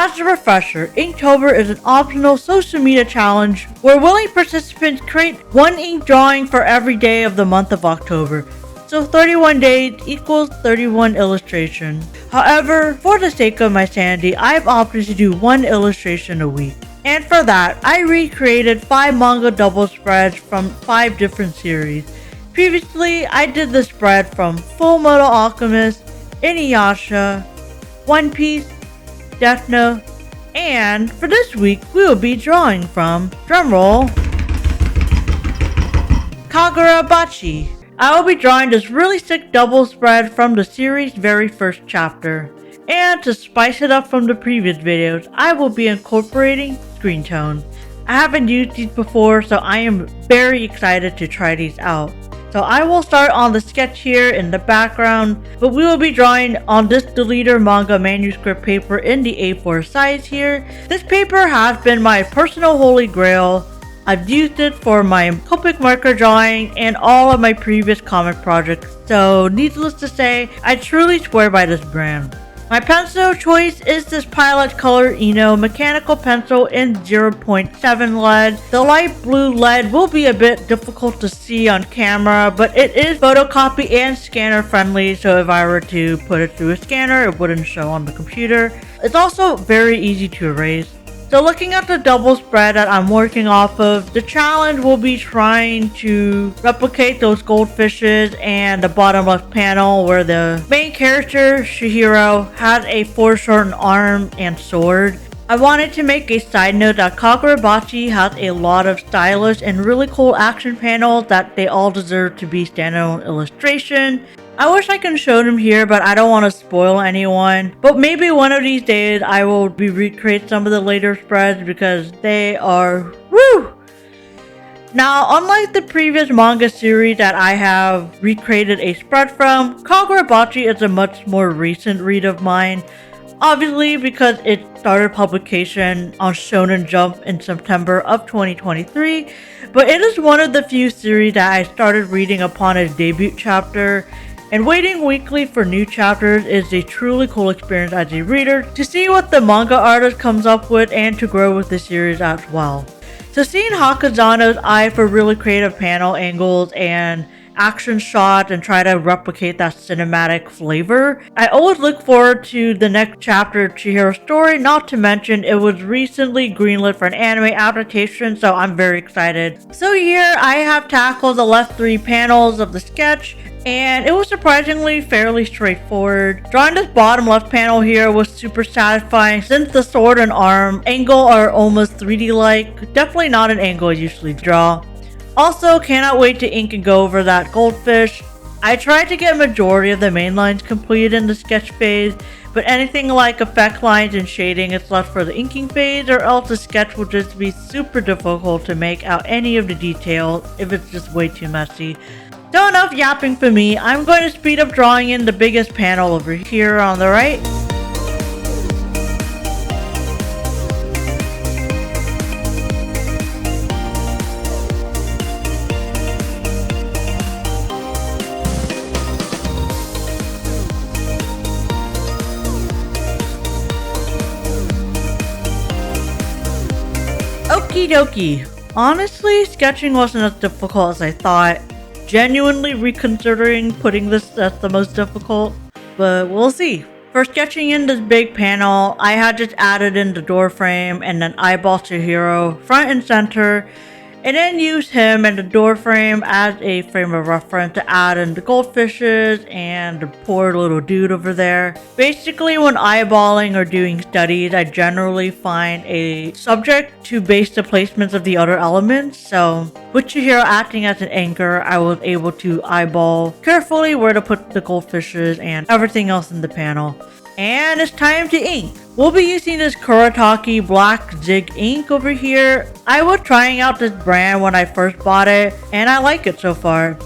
As a refresher, Inktober is an optional social media challenge where willing participants create one ink drawing for every day of the month of October. So 31 days equals 31 illustrations. However, for the sake of my sanity, I've opted to do one illustration a week. And for that, I recreated 5 manga double spreads from 5 different series. Previously, I did the spread from Full Metal Alchemist, Inuyasha, One Piece, Death Note, and for this week, we will be drawing from, drumroll, Kagurabachi. I will be drawing this really sick double spread from the series' very first chapter. And to spice it up from the previous videos, I will be incorporating Screentones. I haven't used these before, so I am very excited to try these out. So I will start on the sketch here in the background, but we will be drawing on this deleter manga manuscript paper in the A4 size here. This paper has been my personal holy grail. I've used it for my Copic marker drawing and all of my previous comic projects, so needless to say, I truly swear by this brand. My pencil choice is this Pilot Color Eno mechanical pencil in 0.7 lead. The light blue lead will be a bit difficult to see on camera, but it is photocopy and scanner friendly, so if I were to put it through a scanner, it wouldn't show on the computer. It's also very easy to erase. So looking at the double spread that I'm working off of, the challenge will be trying to replicate those goldfishes and the bottom left panel where the main character, Chihiro, has a foreshortened arm and sword. I wanted to make a side note that Kagurabachi has a lot of stylish and really cool action panels that they all deserve to be standalone illustration. I wish I could show them here, but I don't want to spoil anyone. But maybe one of these days I will recreate some of the later spreads because they are woo! Now, unlike the previous manga series that I have recreated a spread from, Kagurabachi is a much more recent read of mine. Obviously because it started publication on Shonen Jump in September of 2023, but it is one of the few series that I started reading upon its debut chapter. And waiting weekly for new chapters is a truly cool experience as a reader to see what the manga artist comes up with and to grow with the series as well. So seeing Hakazano's eye for really creative panel angles and action shots and try to replicate that cinematic flavor, I always look forward to the next chapter of Chihiro's story, not to mention it was recently greenlit for an anime adaptation, so I'm very excited. So here I have tackled the left 3 panels of the sketch, and it was surprisingly fairly straightforward. Drawing this bottom left panel here was super satisfying since the sword and arm angle are almost 3D like, definitely not an angle I usually draw. Also, cannot wait to ink and go over that goldfish. I tried to get majority of the main lines completed in the sketch phase, but anything like effect lines and shading is left for the inking phase, or else the sketch will just be super difficult to make out any of the details if it's just way too messy. So enough yapping for me, I'm going to speed up drawing in the biggest panel over here on the right. Okie dokie. Honestly, sketching wasn't as difficult as I thought. Genuinely reconsidering putting this as the most difficult, but we'll see. For sketching in this big panel, I had just added in the door frame and then eyeball Chihiro front and center, and then use him and the door frame as a frame of reference to add in the goldfishes and the poor little dude over there. Basically, when eyeballing or doing studies, I generally find a subject to base the placements of the other elements, so with Chihiro acting as an anchor, I was able to eyeball carefully where to put the goldfishes and everything else in the panel. And it's time to ink. We'll be using this Kuretake Black Zig ink over here. I was trying out this brand when I first bought it, and I like it so far.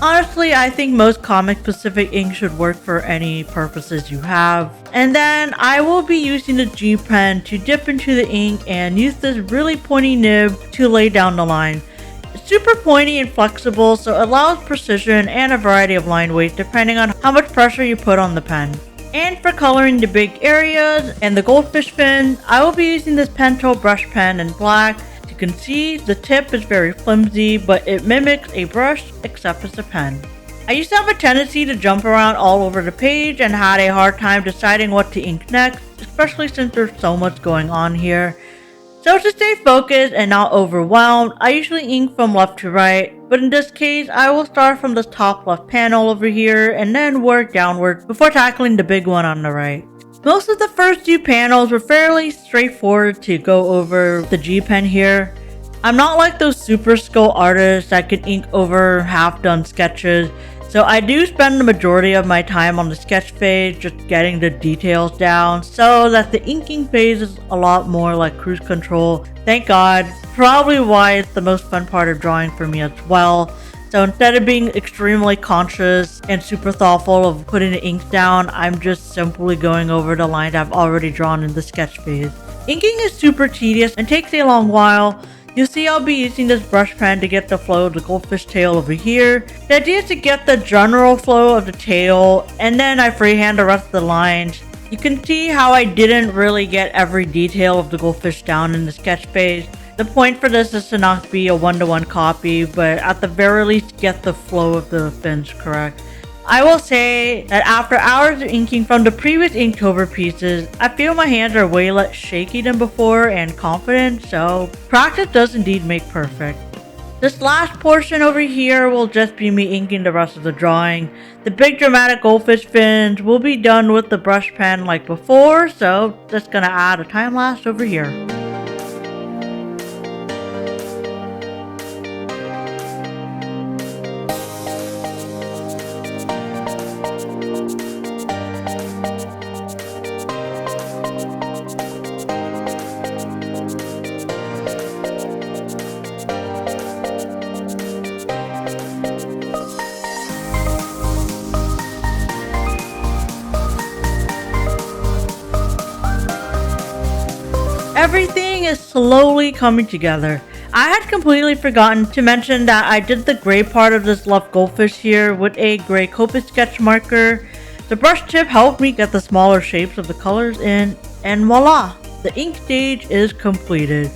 Honestly, I think most comic specific ink should work for any purposes you have. And then I will be using the G pen to dip into the ink and use this really pointy nib to lay down the line. It's super pointy and flexible, so it allows precision and a variety of line weight depending on how much pressure you put on the pen. And for coloring the big areas and the goldfish fin, I will be using this pen tool brush pen in black. As you can see, the tip is very flimsy, but it mimics a brush except it's a pen. I used to have a tendency to jump around all over the page and had a hard time deciding what to ink next, especially since there's so much going on here. So to stay focused and not overwhelmed, I usually ink from left to right, but in this case, I will start from the top left panel over here and then work downwards before tackling the big one on the right. Most of the first few panels were fairly straightforward to go over the G pen here. I'm not like those super skilled artists that could ink over half-done sketches, so I do spend the majority of my time on the sketch phase just getting the details down so that the inking phase is a lot more like cruise control. Thank God. Probably why it's the most fun part of drawing for me as well. So instead of being extremely conscious and super thoughtful of putting the ink down, I'm just simply going over the lines I've already drawn in the sketch phase. Inking is super tedious and takes a long while. You'll see I'll be using this brush pen to get the flow of the goldfish tail over here. The idea is to get the general flow of the tail, and then I freehand the rest of the lines. You can see how I didn't really get every detail of the goldfish down in the sketch phase. The point for this is to not be a one-to-one copy, but at the very least get the flow of the fins correct. I will say that after hours of inking from the previous Inktober pieces, I feel my hands are way less shaky than before and confident, so practice does indeed make perfect. This last portion over here will just be me inking the rest of the drawing. The big dramatic goldfish fins will be done with the brush pen like before, so just gonna add a time lapse over here. Everything is slowly coming together. I had completely forgotten to mention that I did the gray part of this left goldfish here with a gray Copic sketch marker. The brush tip helped me get the smaller shapes of the colors in, and voila! The ink stage is completed.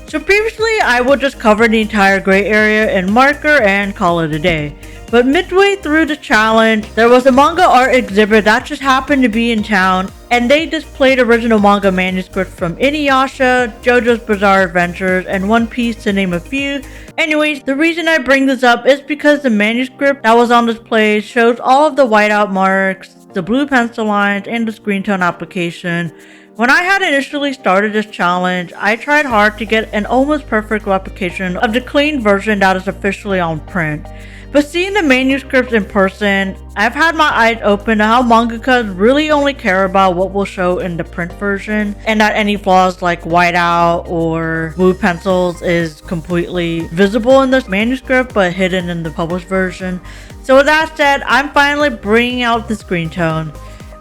So previously I would just cover the entire gray area in marker and call it a day. But midway through the challenge, there was a manga art exhibit that just happened to be in town, and they displayed original manga manuscripts from Inuyasha, JoJo's Bizarre Adventures, and One Piece to name a few. Anyways, the reason I bring this up is because the manuscript that was on display shows all of the whiteout marks, the blue pencil lines, and the screen tone application. When I had initially started this challenge, I tried hard to get an almost perfect replication of the clean version that is officially on print. But seeing the manuscripts in person, I've had my eyes open to how mangakas really only care about what will show in the print version, and that any flaws like whiteout or blue pencils is completely visible in this manuscript but hidden in the published version. So with that said, I'm finally bringing out the screen tone.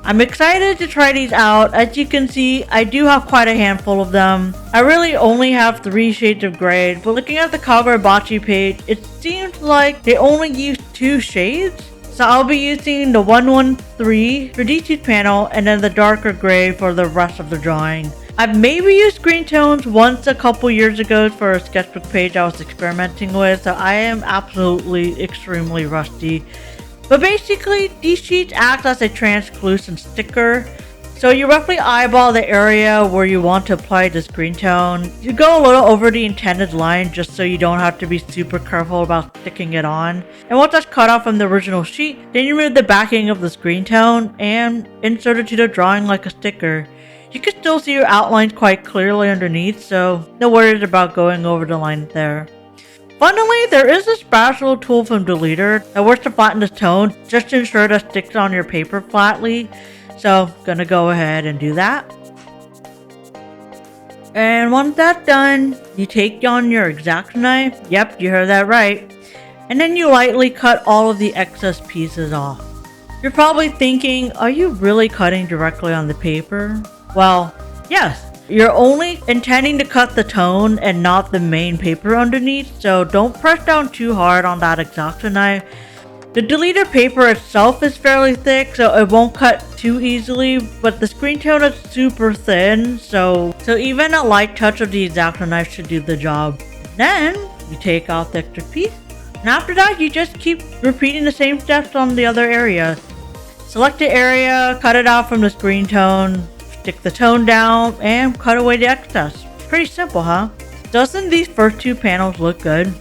I'm excited to try these out. As you can see, I do have quite a handful of them. I really only have 3 shades of gray, but looking at the Kagurabachi page, it seems like they only use 2 shades. So I'll be using the 113 for each panel and then the darker gray for the rest of the drawing. I've maybe used Screentones once a couple years ago for a sketchbook page I was experimenting with, so I am absolutely extremely rusty. But basically, these sheets act as a translucent sticker, so you roughly eyeball the area where you want to apply the screen tone. You go a little over the intended line just so you don't have to be super careful about sticking it on. And once that's cut off from the original sheet, then you remove the backing of the screen tone and insert it to the drawing like a sticker. You can still see your outlines quite clearly underneath, so no worries about going over the line there. Finally, there is a spatula tool from Deleter that works to flatten the tone just to ensure that it sticks on your paper flatly. So, gonna go ahead and do that. And once that's done, you take on your X-Acto knife. Yep, you heard that right. And then you lightly cut all of the excess pieces off. You're probably thinking, are you really cutting directly on the paper? Well, yes. You're only intending to cut the tone and not the main paper underneath, so don't press down too hard on that X-Acto knife. The deleter paper itself is fairly thick, so it won't cut too easily, but the screen tone is super thin, so even a light touch of the X-Acto knife should do the job. Then, you take out the extra piece, and after that, you just keep repeating the same steps on the other area. Select the area, cut it out from the screen tone, stick the tone down, and cut away the excess. Pretty simple, huh? Doesn't these first two panels look good?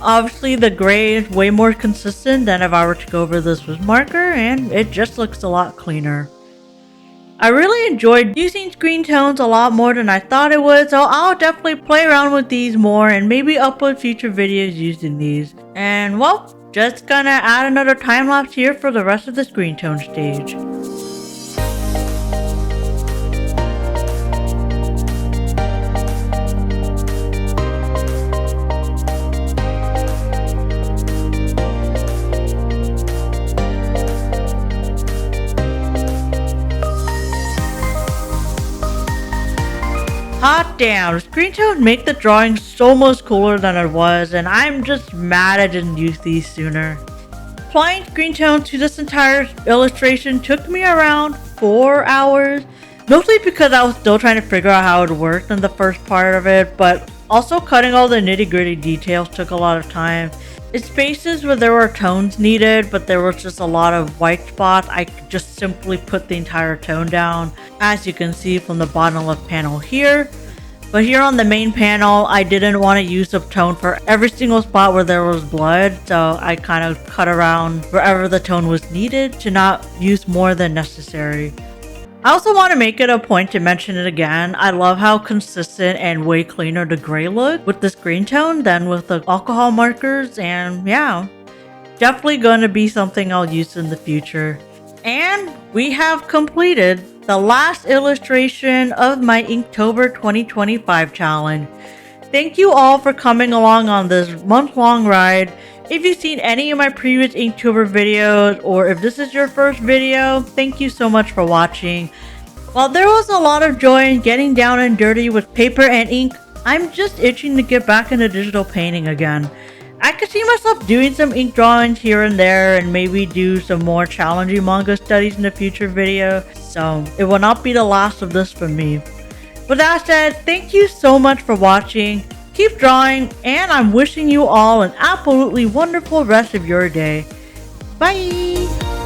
Obviously, the gray is way more consistent than if I were to go over this with marker, and it just looks a lot cleaner. I really enjoyed using screen tones a lot more than I thought it would, so I'll definitely play around with these more and maybe upload future videos using these. And well, just gonna add another time lapse here for the rest of the screen tone stage. Hot damn, screen tones make the drawing so much cooler than it was, and I'm just mad I didn't use these sooner. Applying screen tones to this entire illustration took me around 4 hours, mostly because I was still trying to figure out how it worked in the first part of it, but also cutting all the nitty-gritty details took a lot of time. In spaces where there were tones needed, but there was just a lot of white spots, I could just simply put the entire tone down, as you can see from the bottom left panel here. But here on the main panel, I didn't want to use the tone for every single spot where there was blood, so I kind of cut around wherever the tone was needed to not use more than necessary. I also want to make it a point to mention it again. I love how consistent and way cleaner the gray look with the screen tone than with the alcohol markers, and yeah, definitely going to be something I'll use in the future. And we have completed the last illustration of my Inktober 2025 challenge. Thank you all for coming along on this month-long ride. If you've seen any of my previous Inktober videos, or if this is your first video, thank you so much for watching. While there was a lot of joy in getting down and dirty with paper and ink, I'm just itching to get back into digital painting again. I could see myself doing some ink drawings here and there, and maybe do some more challenging manga studies in a future video, so it will not be the last of this for me. With that said, thank you so much for watching. Keep drawing, and I'm wishing you all an absolutely wonderful rest of your day. Bye!